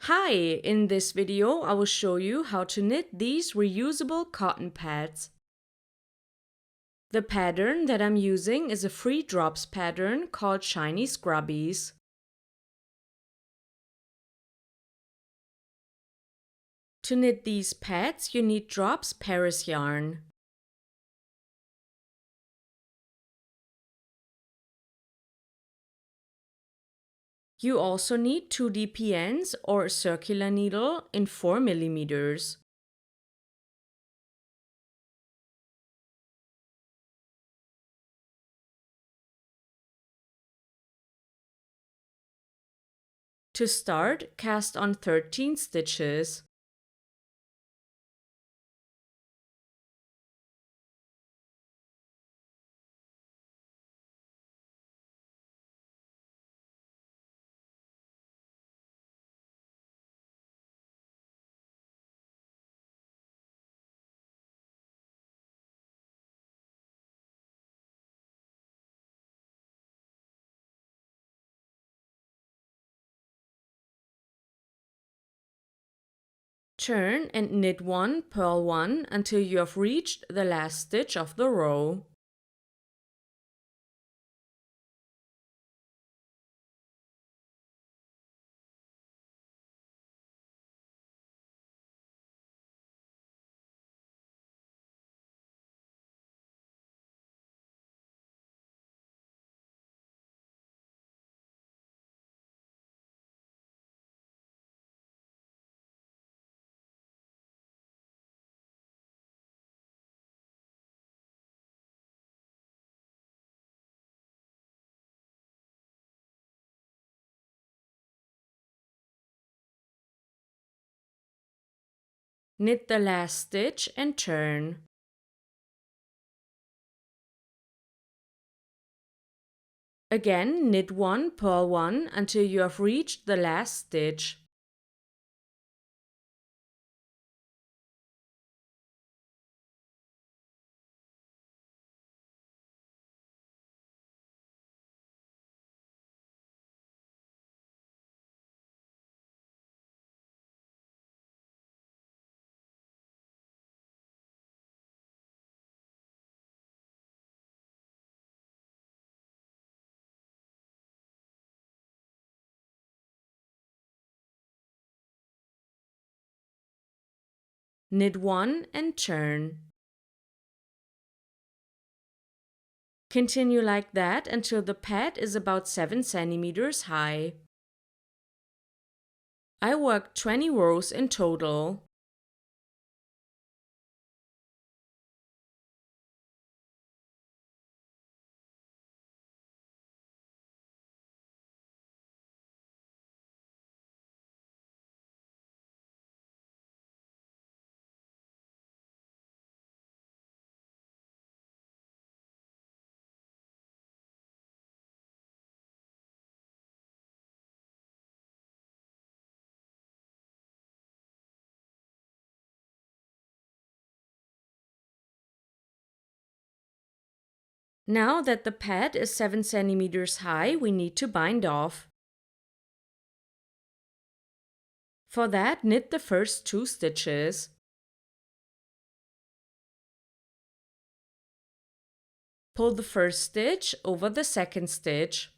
Hi, in this video I will show you how to knit these reusable cotton pads. The pattern that I'm using is a free drops pattern called Shiny Scrubbies. To knit these pads you need drops Paris yarn. You also need 2 DPNs or a circular needle in 4 millimeters. To start, cast on 13 stitches. Turn and knit 1, purl 1 until you have reached the last stitch of the row. Knit the last stitch and turn. Again, knit 1, purl 1 until you have reached the last stitch. Knit 1 and turn. Continue like that until the pad is about 7 centimeters high. I worked 20 rows in total. Now that the pad is 7 centimeters high, we need to bind off. For that, knit the first 2 stitches. Pull the first stitch over the second stitch.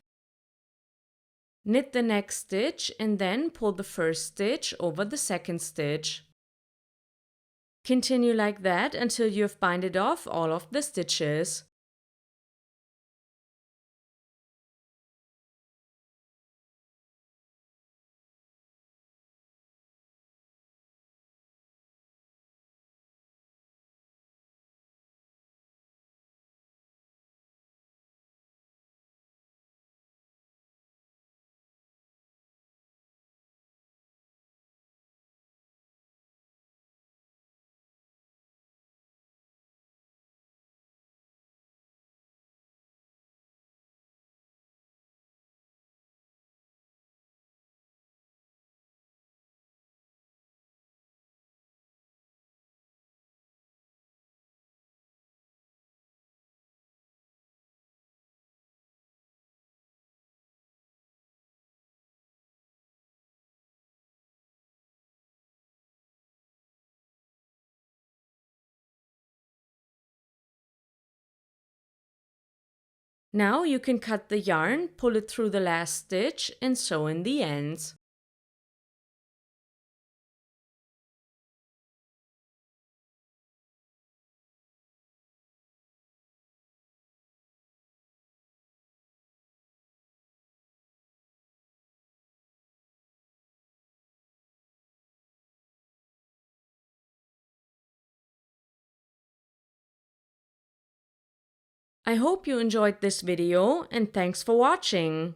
Knit the next stitch and then pull the first stitch over the second stitch. Continue like that until you have binded off all of the stitches. Now you can cut the yarn, pull it through the last stitch, and sew in the ends. I hope you enjoyed this video and thanks for watching.